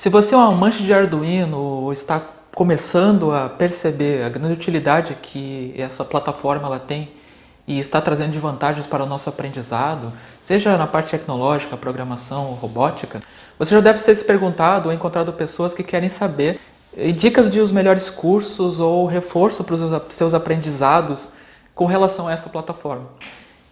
Se você é um amante de Arduino ou está começando a perceber a grande utilidade que essa plataforma ela tem e está trazendo de vantagens para o nosso aprendizado, seja na parte tecnológica, programação ou robótica, você já deve ter se perguntado ou encontrado pessoas que querem saber dicas de os melhores cursos ou reforço para os seus aprendizados com relação a essa plataforma.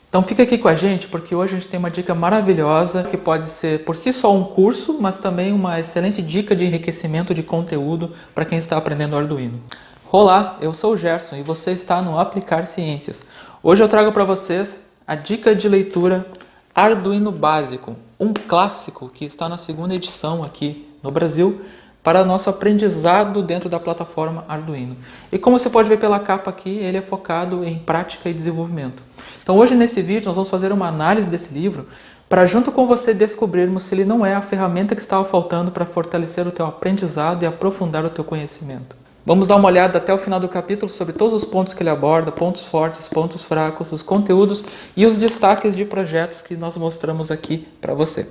Então fica aqui com a gente, porque hoje a gente tem uma dica maravilhosa que pode ser por si só um curso, mas também uma excelente dica de enriquecimento de conteúdo para quem está aprendendo Arduino. Olá, eu sou o Gerson e você está no Aplicar Ciências. Hoje eu trago para vocês a dica de leitura Arduino Básico, um clássico que está na segunda edição aqui no Brasil, para nosso aprendizado dentro da plataforma Arduino. E como você pode ver pela capa aqui, ele é focado em prática e desenvolvimento. Então hoje nesse vídeo nós vamos fazer uma análise desse livro para junto com você descobrirmos se ele não é a ferramenta que estava faltando para fortalecer o teu aprendizado e aprofundar o teu conhecimento. Vamos dar uma olhada até o final do capítulo sobre todos os pontos que ele aborda, pontos fortes, pontos fracos, os conteúdos e os destaques de projetos que nós mostramos aqui para você.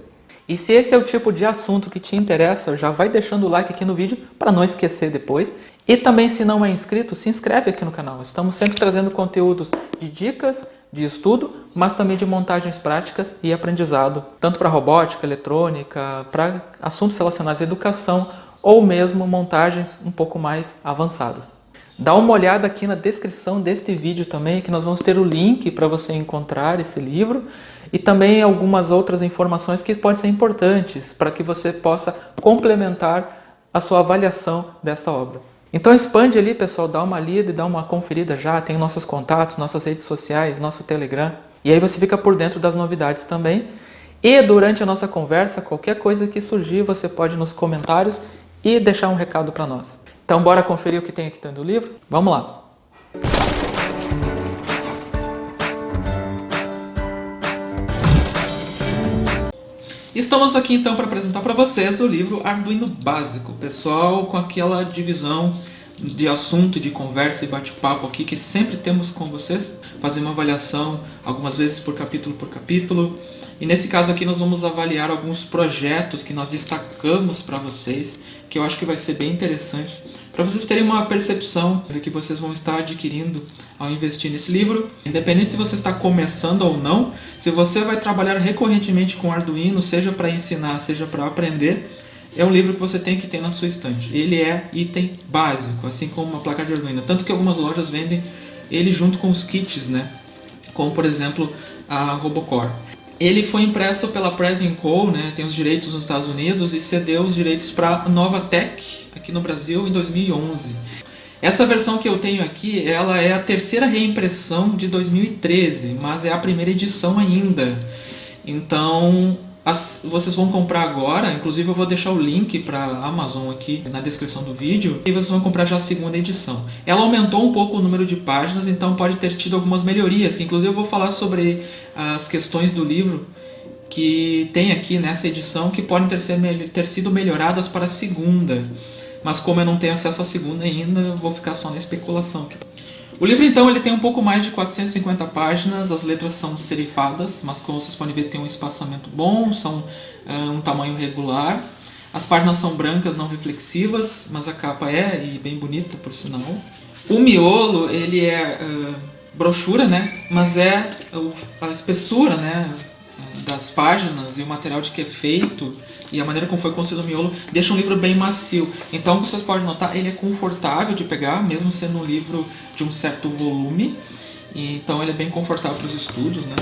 E se esse é o tipo de assunto que te interessa, já vai deixando o like aqui no vídeo para não esquecer depois. E também, se não é inscrito, se inscreve aqui no canal. Estamos sempre trazendo conteúdos de dicas, de estudo, mas também de montagens práticas e aprendizado, tanto para robótica, eletrônica, para assuntos relacionados à educação ou mesmo montagens um pouco mais avançadas. Dá uma olhada aqui na descrição deste vídeo também, que nós vamos ter o link para você encontrar esse livro e também algumas outras informações que podem ser importantes para que você possa complementar a sua avaliação dessa obra. Então expande ali, pessoal, dá uma lida e dá uma conferida já, tem nossos contatos, nossas redes sociais, nosso Telegram, e aí você fica por dentro das novidades também. E durante a nossa conversa, qualquer coisa que surgir, você pode ir nos comentários e deixar um recado para nós. Então bora conferir o que tem aqui dentro do livro? Vamos lá! Estamos aqui então para apresentar para vocês o livro Arduino Básico, pessoal, com aquela divisão de assunto, de conversa e bate-papo aqui que sempre temos com vocês, fazer uma avaliação algumas vezes por capítulo, e nesse caso aqui nós vamos avaliar alguns projetos que nós destacamos para vocês, que eu acho que vai ser bem interessante, para vocês terem uma percepção do que vocês vão estar adquirindo ao investir nesse livro. Independente se você está começando ou não, se você vai trabalhar recorrentemente com Arduino, seja para ensinar, seja para aprender, é um livro que você tem que ter na sua estante. Ele é item básico, assim como uma placa de Arduino. Tanto que algumas lojas vendem ele junto com os kits, né? Como por exemplo a Robocore. Ele foi impresso pela Press & Co, né? Tem os direitos nos Estados Unidos e cedeu os direitos para a Novatec aqui no Brasil em 2011. Essa versão que eu tenho aqui, ela é a terceira reimpressão de 2013, mas é a primeira edição ainda. Então, vocês vão comprar agora, inclusive eu vou deixar o link para a Amazon aqui na descrição do vídeo, e vocês vão comprar já a segunda edição. Ela aumentou um pouco o número de páginas, então pode ter tido algumas melhorias, que inclusive eu vou falar sobre as questões do livro que tem aqui nessa edição, que podem ter sido melhoradas para a segunda. Mas como eu não tenho acesso à segunda ainda, eu vou ficar só na especulação. O livro então ele tem um pouco mais de 450 páginas, as letras são serifadas, mas como vocês podem ver tem um espaçamento bom, são um tamanho regular. As páginas são brancas, não reflexivas, mas a capa é e bem bonita por sinal. O miolo ele é brochura, né? Mas é a espessura, né, das páginas e o material de que é feito e a maneira como foi construído o miolo deixa um livro bem macio. Então vocês podem notar, ele é confortável de pegar, mesmo sendo um livro de um certo volume. Então ele é bem confortável para os estudos, né?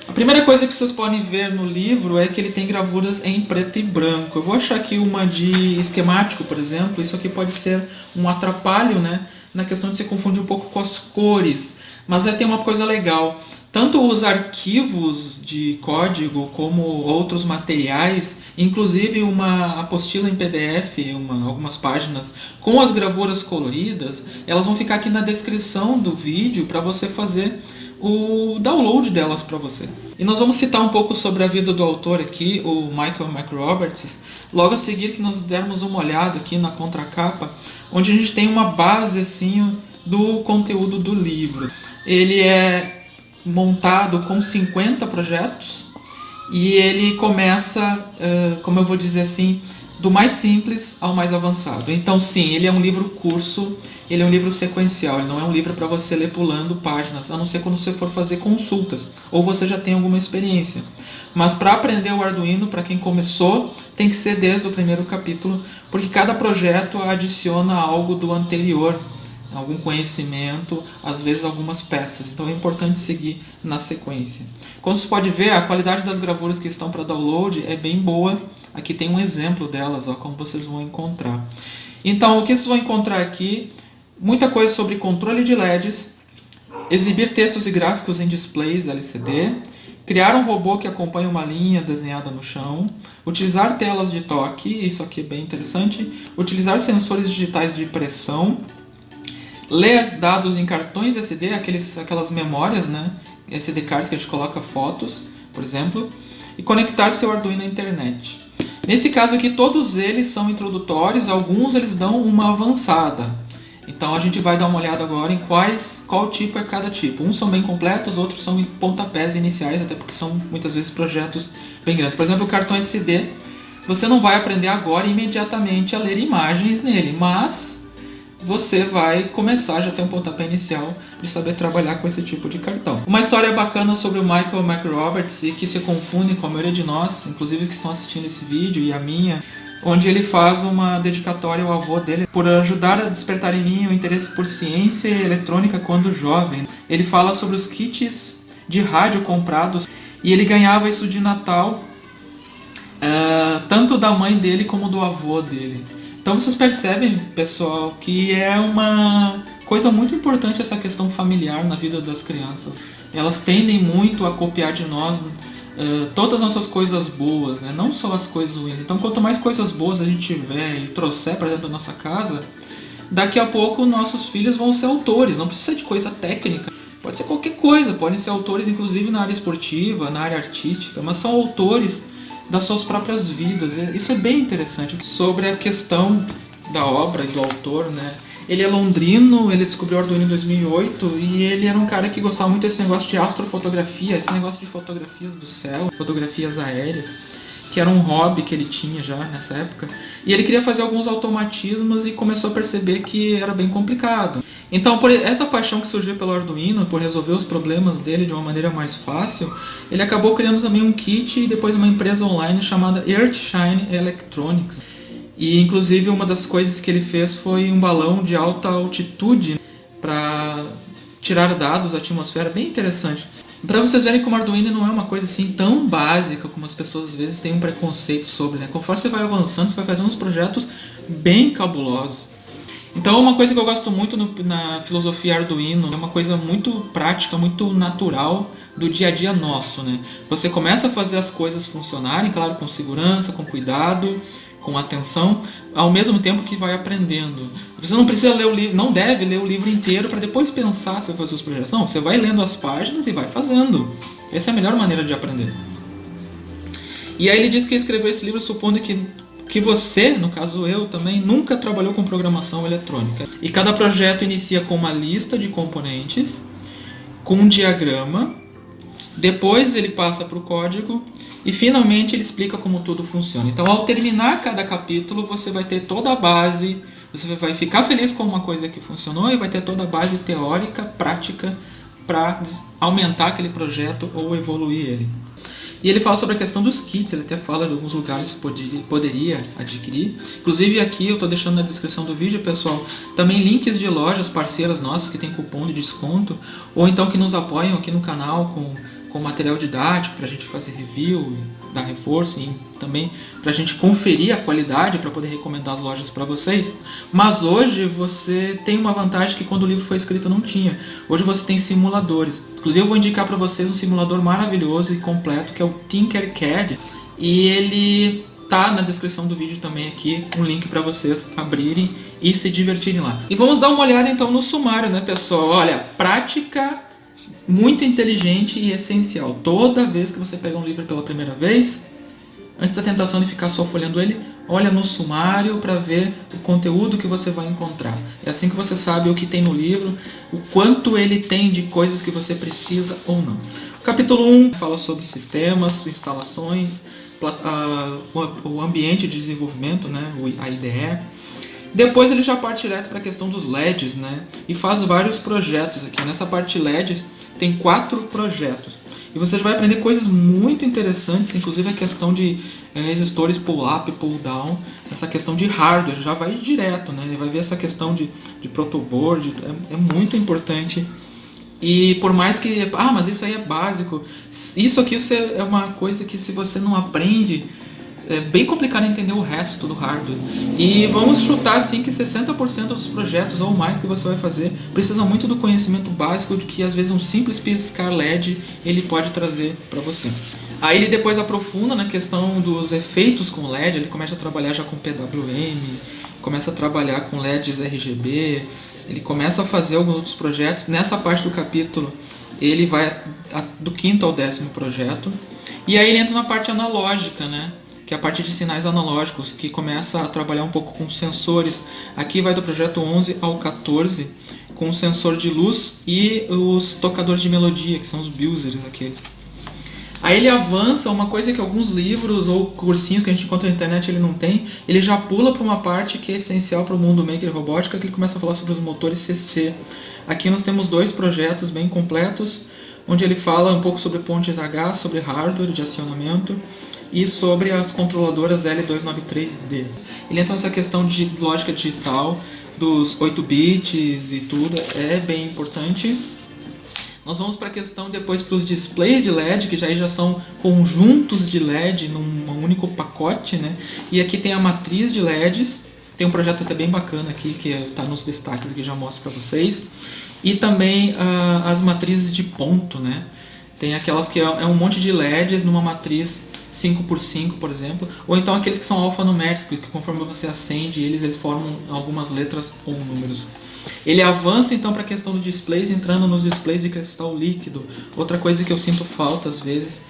A primeira coisa que vocês podem ver no livro é que ele tem gravuras em preto e branco. Eu vou achar aqui uma de esquemático, por exemplo. Isso aqui pode ser um atrapalho, né, na questão de se confundir um pouco com as cores. Mas tem uma coisa legal. Tanto os arquivos de código como outros materiais, inclusive uma apostila em PDF, algumas páginas com as gravuras coloridas, elas vão ficar aqui na descrição do vídeo para você fazer o download delas para você. E nós vamos citar um pouco sobre a vida do autor aqui, o Michael McRoberts, logo a seguir que nós dermos uma olhada aqui na contracapa, onde a gente tem uma base assim do conteúdo do livro. Ele é montado com 50 projetos e ele começa, como eu vou dizer assim, do mais simples ao mais avançado. Então sim, ele é um livro curso, ele é um livro sequencial, ele não é um livro para você ler pulando páginas, a não ser quando você for fazer consultas, ou você já tem alguma experiência. Mas para aprender o Arduino, para quem começou, tem que ser desde o primeiro capítulo, porque cada projeto adiciona algo do anterior, algum conhecimento, às vezes algumas peças. Então é importante seguir na sequência. Como você pode ver, a qualidade das gravuras que estão para download é bem boa. Aqui tem um exemplo delas, ó, como vocês vão encontrar. Então, o que vocês vão encontrar aqui? Muita coisa sobre controle de LEDs, exibir textos e gráficos em displays LCD, criar um robô que acompanha uma linha desenhada no chão, utilizar telas de toque, isso aqui é bem interessante, utilizar sensores digitais de pressão, ler dados em cartões SD, aquelas memórias, né? SD cards que a gente coloca fotos, por exemplo, e conectar seu Arduino à internet. Nesse caso aqui, todos eles são introdutórios, alguns eles dão uma avançada. Então a gente vai dar uma olhada agora em qual tipo é cada tipo. Uns são bem completos, outros são pontapés iniciais, até porque são muitas vezes projetos bem grandes. Por exemplo, o cartão SD, você não vai aprender agora imediatamente a ler imagens nele, mas você vai começar, já ter um pontapé inicial de saber trabalhar com esse tipo de cartão. Uma história bacana sobre o Michael McRoberts e que se confunde com a maioria de nós, inclusive que estão assistindo esse vídeo e a minha, onde ele faz uma dedicatória ao avô dele por ajudar a despertar em mim o interesse por ciência e eletrônica quando jovem. Ele fala sobre os kits de rádio comprados e ele ganhava isso de Natal, tanto da mãe dele como do avô dele. Então vocês percebem, pessoal, que é uma coisa muito importante essa questão familiar na vida das crianças. Elas tendem muito a copiar de nós todas as nossas coisas boas, né? Não só as coisas ruins. Então quanto mais coisas boas a gente tiver e trouxer para dentro da nossa casa, daqui a pouco nossos filhos vão ser autores. Não precisa ser de coisa técnica, pode ser qualquer coisa. Podem ser autores inclusive na área esportiva, na área artística, mas são autores das suas próprias vidas. Isso é bem interessante. Sobre a questão da obra e do autor, né? Ele é londrino, ele descobriu o Arduino em 2008 e ele era um cara que gostava muito desse negócio de astrofotografia, esse negócio de fotografias do céu, fotografias aéreas, que era um hobby que ele tinha já nessa época. E ele queria fazer alguns automatismos e começou a perceber que era bem complicado. Então, por essa paixão que surgiu pelo Arduino, por resolver os problemas dele de uma maneira mais fácil, ele acabou criando também um kit e depois uma empresa online chamada Earthshine Electronics. E inclusive uma das coisas que ele fez foi um balão de alta altitude para tirar dados da atmosfera, bem interessante. Para vocês verem como o Arduino não é uma coisa assim tão básica como as pessoas às vezes têm um preconceito sobre, né? Conforme você vai avançando, você vai fazendo uns projetos bem cabulosos. Então uma coisa que eu gosto muito na filosofia Arduino é uma coisa muito prática, muito natural do dia a dia nosso, né? Você começa a fazer as coisas funcionarem, claro, com segurança, com cuidado, com atenção, ao mesmo tempo que vai aprendendo. Você não precisa ler o livro, não deve ler o livro inteiro para depois pensar se vai fazer os projetos. Não, você vai lendo as páginas e vai fazendo. Essa é a melhor maneira de aprender. E aí ele diz que escreveu esse livro supondo que você, no caso eu também, nunca trabalhou com programação eletrônica. E cada projeto inicia com uma lista de componentes, com um diagrama, depois ele passa para o código e finalmente ele explica como tudo funciona. Então ao terminar cada capítulo você vai ter toda a base, você vai ficar feliz com uma coisa que funcionou e vai ter toda a base teórica, prática, para aumentar aquele projeto ou evoluir ele. E ele fala sobre a questão dos kits, ele até fala de alguns lugares que poderia adquirir. Inclusive aqui eu estou deixando na descrição do vídeo, pessoal, também links de lojas parceiras nossas que tem cupom de desconto, ou então que nos apoiam aqui no canal com material didático para a gente fazer review, dar reforço e também para a gente conferir a qualidade para poder recomendar as lojas para vocês. Mas hoje você tem uma vantagem que quando o livro foi escrito não tinha. Hoje você tem simuladores. Inclusive eu vou indicar para vocês um simulador maravilhoso e completo que é o Tinkercad, e ele tá na descrição do vídeo também aqui, um link para vocês abrirem e se divertirem lá. E vamos dar uma olhada então no sumário, né, pessoal? Olha, prática muito inteligente e essencial. Toda vez que você pega um livro pela primeira vez, antes da tentação de ficar só folhando ele, olha no sumário para ver o conteúdo que você vai encontrar. É assim que você sabe o que tem no livro, o quanto ele tem de coisas que você precisa ou não. O capítulo 1 fala sobre sistemas, instalações, o ambiente de desenvolvimento, né, a IDE. Depois ele já parte direto para a questão dos LEDs, né, e faz vários projetos aqui. Nessa parte LEDs tem 4 projetos. E você já vai aprender coisas muito interessantes, inclusive a questão de resistores pull-up e pull-down, essa questão de hardware, já vai direto, né? Vai ver essa questão de protoboard, é muito importante. E por mais que, mas isso aí é básico, isso aqui é uma coisa que se você não aprende, é bem complicado entender o resto do hardware. E vamos chutar assim que 60% dos projetos ou mais que você vai fazer precisa muito do conhecimento básico de que às vezes um simples piscar LED ele pode trazer para você. Aí ele depois aprofunda na questão dos efeitos com LED, ele começa a trabalhar já com PWM, começa a trabalhar com LEDs RGB, ele começa a fazer alguns outros projetos. Nessa parte do capítulo ele vai do 5º ao 10º projeto. E aí ele entra na parte analógica, né? Que é a parte de sinais analógicos, que começa a trabalhar um pouco com sensores. Aqui vai do projeto 11 ao 14, com o sensor de luz e os tocadores de melodia, que são os buzzers aqueles. Aí ele avança, uma coisa que alguns livros ou cursinhos que a gente encontra na internet ele não tem, ele já pula para uma parte que é essencial para o mundo maker e robótica, que ele começa a falar sobre os motores CC. Aqui nós temos 2 projetos bem completos, onde ele fala um pouco sobre pontes H, sobre hardware de acionamento e sobre as controladoras L293D. Ele entra nessa questão de lógica digital, dos 8 bits e tudo, é bem importante. Nós vamos para a questão depois para os displays de LED, que já são conjuntos de LED num único pacote, né? E aqui tem a matriz de LEDs, tem um projeto até bem bacana aqui, que está nos destaques aqui, já mostro para vocês. E também as matrizes de ponto, né? Tem aquelas que é um monte de LEDs numa matriz 5x5, por exemplo, ou então aqueles que são alfanuméricos, que conforme você acende eles formam algumas letras ou números. Ele avança então para a questão dos displays, entrando nos displays de cristal líquido, outra coisa que eu sinto falta às vezes,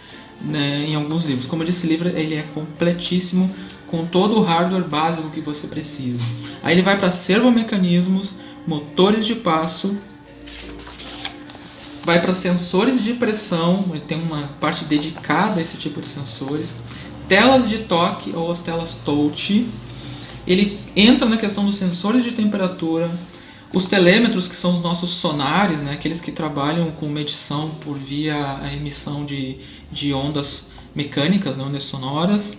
né, em alguns livros. Como eu disse, esse livro ele é completíssimo, com todo o hardware básico que você precisa. Aí ele vai para servomecanismos, motores de passo, vai para sensores de pressão, ele tem uma parte dedicada a esse tipo de sensores, telas de toque ou as telas touch. Ele entra na questão dos sensores de temperatura, os telêmetros, que são os nossos sonares, né, aqueles que trabalham com medição por via a emissão de ondas mecânicas, né, ondas sonoras.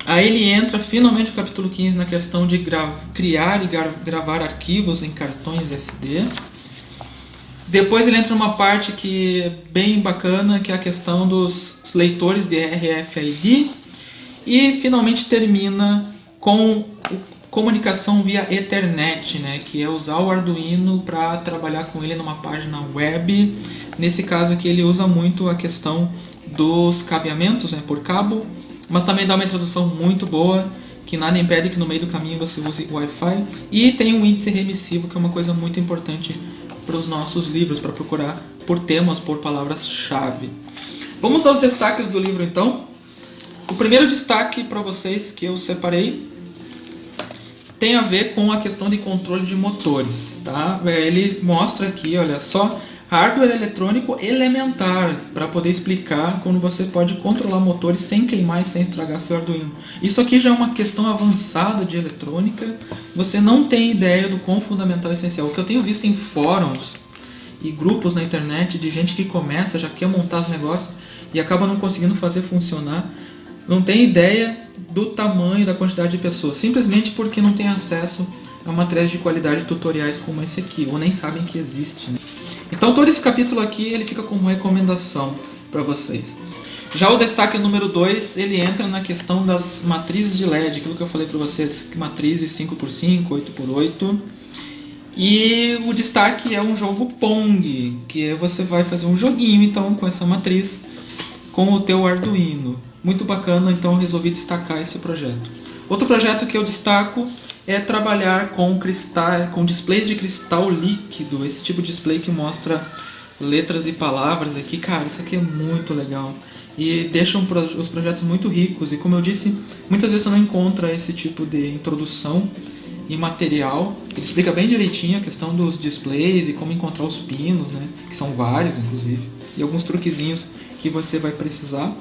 Aí ele entra finalmente no capítulo 15 na questão de criar e gravar arquivos em cartões SD. Depois ele entra numa parte que é bem bacana, que é a questão dos leitores de RFID. E finalmente termina com comunicação via Ethernet, né, que é usar o Arduino para trabalhar com ele numa página web. Nesse caso aqui ele usa muito a questão dos cabeamentos, né, por cabo, mas também dá uma introdução muito boa, que nada impede que no meio do caminho você use o Wi-Fi. E tem um índice remissivo, que é uma coisa muito importante para os nossos livros, para procurar por temas, por palavras-chave. Vamos aos destaques do livro então. O primeiro destaque para vocês que eu separei tem a ver com a questão de controle de motores, tá? Ele mostra aqui, olha só, hardware eletrônico elementar, para poder explicar como você pode controlar motores sem queimar e sem estragar seu Arduino. Isso aqui já é uma questão avançada de eletrônica, você não tem ideia do quão fundamental e essencial. O que eu tenho visto em fóruns e grupos na internet de gente que começa, já quer montar os negócios e acaba não conseguindo fazer funcionar, não tem ideia do tamanho, da quantidade de pessoas, simplesmente porque não tem acesso a materiais de qualidade tutoriais como esse aqui, ou nem sabem que existe, né? Então todo esse capítulo aqui ele fica como recomendação para vocês. Já o destaque número 2, ele entra na questão das matrizes de LED, aquilo que eu falei para vocês, matrizes 5x5, 8x8. E o destaque é um jogo Pong, que você vai fazer um joguinho então com essa matriz, com o teu Arduino. Muito bacana, então eu resolvi destacar esse projeto. Outro projeto que eu destaco é trabalhar com displays de cristal líquido, esse tipo de display que mostra letras e palavras aqui. Cara, isso aqui é muito legal e deixa os projetos muito ricos. E como eu disse, muitas vezes você não encontra esse tipo de introdução em material. Ele explica bem direitinho a questão dos displays e como encontrar os pinos, né, que são vários inclusive, e alguns truquezinhos que você vai precisar.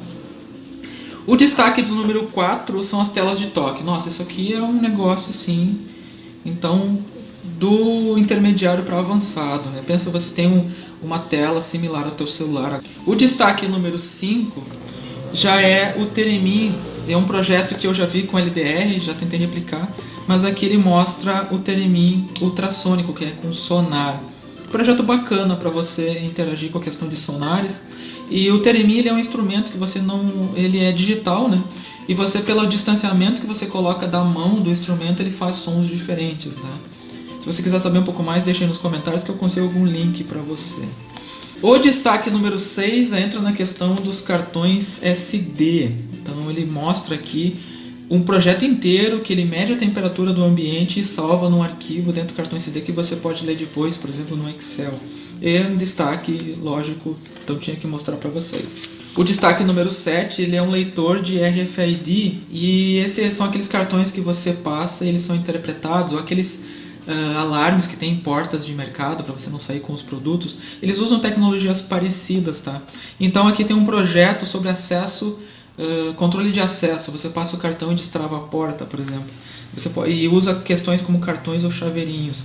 O destaque do número 4 são as telas de toque. Nossa, isso aqui é um negócio assim, então, do intermediário para avançado, né? Pensa, você tem uma tela similar ao teu celular. O destaque número 5 já é o Theremin. É um projeto que eu já vi com LDR, já tentei replicar, mas aqui ele mostra o Theremin ultrassônico, que é com sonar. Projeto bacana para você interagir com a questão de sonares. E o Theremin, ele é um instrumento que você não, ele é digital, né? E você, pelo distanciamento que você coloca da mão do instrumento, ele faz sons diferentes, né? Se você quiser saber um pouco mais, deixa aí nos comentários que eu consigo algum link para você. O destaque número 6 entra na questão dos cartões SD. Então ele mostra aqui um projeto inteiro que ele mede a temperatura do ambiente e salva num arquivo dentro do cartão SD que você pode ler depois, por exemplo, no Excel. É um destaque lógico, então tinha que mostrar para vocês. O destaque número 7, ele é um leitor de RFID e esses são aqueles cartões que você passa e eles são interpretados, ou aqueles alarmes que tem em portas de mercado para você não sair com os produtos. Eles usam tecnologias parecidas, tá? Então aqui tem um projeto sobre acesso, controle de acesso. Você passa o cartão e destrava a porta, por exemplo. E usa questões como cartões ou chaveirinhos.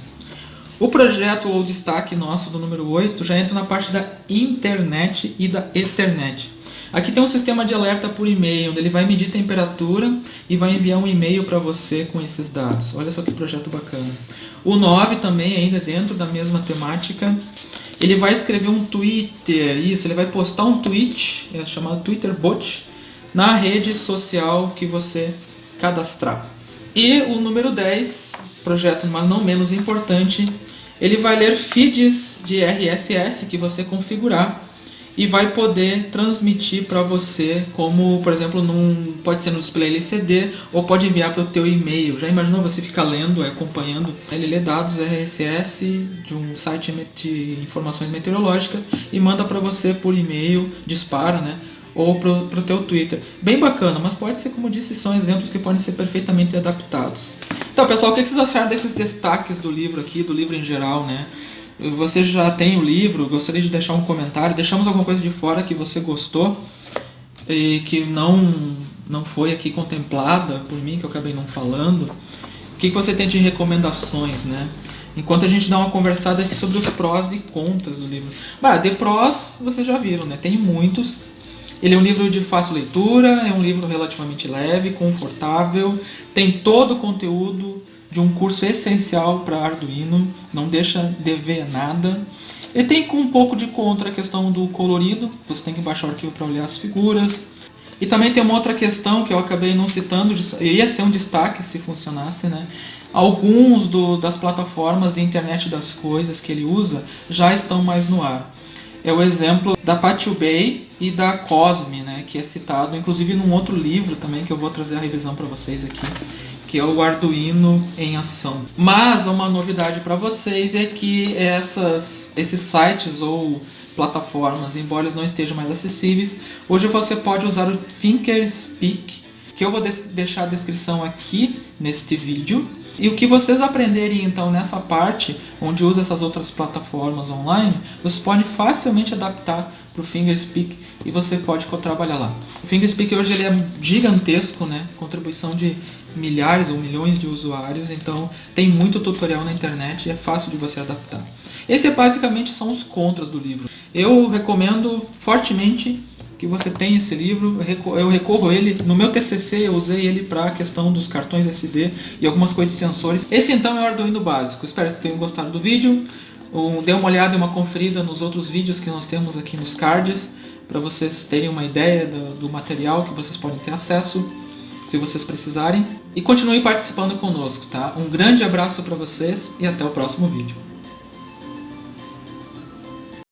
O projeto ou destaque nosso do número 8 já entra na parte da internet e da Ethernet. Aqui tem um sistema de alerta por e-mail, onde ele vai medir temperatura e vai enviar um e-mail para você com esses dados. Olha só que projeto bacana. O 9 também, ainda dentro da mesma temática, ele vai escrever um Twitter, isso, ele vai postar um tweet, chamado Twitterbot, na rede social que você cadastrar. E o número 10, projeto mas não menos importante, ele vai ler feeds de RSS que você configurar e vai poder transmitir para você, como por exemplo, pode ser no display LCD ou pode enviar para o teu e-mail. Já imaginou você ficar lendo, acompanhando? Ele lê dados RSS de um site de informações meteorológicas e manda para você por e-mail, dispara, né? Ou para o teu Twitter. Bem bacana, mas pode ser, como disse, são exemplos que podem ser perfeitamente adaptados. Então pessoal, o que vocês acharam desses destaques do livro aqui, do livro em geral, né? Você já tem o livro, gostaria de deixar um comentário, deixamos alguma coisa de fora que você gostou e que não foi aqui contemplada por mim, que eu acabei não falando. O que você tem de recomendações, né? Enquanto a gente dá uma conversada aqui sobre os prós e contras do livro. De prós, vocês já viram, né? Tem muitos. Ele é um livro de fácil leitura, é um livro relativamente leve, confortável, tem todo o conteúdo de um curso essencial para Arduino, não deixa dever nada. Ele tem um pouco de contra a questão do colorido, você tem que baixar o arquivo para olhar as figuras. E também tem uma outra questão que eu acabei não citando, ia ser um destaque se funcionasse, né? Alguns das plataformas de internet das coisas que ele usa já estão mais no ar. É o exemplo da PaTuBay e da Cosme, né, que é citado inclusive num outro livro também que eu vou trazer a revisão para vocês aqui, que é o Arduino em Ação. Mas uma novidade para vocês é que esses sites ou plataformas, embora eles não estejam mais acessíveis, hoje você pode usar o Thinkerspeak, que eu vou deixar a descrição aqui neste vídeo. E o que vocês aprenderem então nessa parte, onde usa essas outras plataformas online, vocês podem facilmente adaptar para o Thinkerspeak e você pode trabalhar lá. O Thinkerspeak hoje ele é gigantesco, né? Contribuição de milhares ou milhões de usuários, então tem muito tutorial na internet e é fácil de você adaptar. Esse basicamente são os contras do livro. Eu recomendo fortemente que você tenha esse livro. Eu recorro a ele, no meu TCC eu usei ele para a questão dos cartões SD e algumas coisas de sensores. Esse então é o Arduino básico, espero que tenham gostado do vídeo. Dê uma olhada e uma conferida nos outros vídeos que nós temos aqui nos cards, para vocês terem uma ideia do material que vocês podem ter acesso, se vocês precisarem. E continue participando conosco, tá? Um grande abraço para vocês e até o próximo vídeo.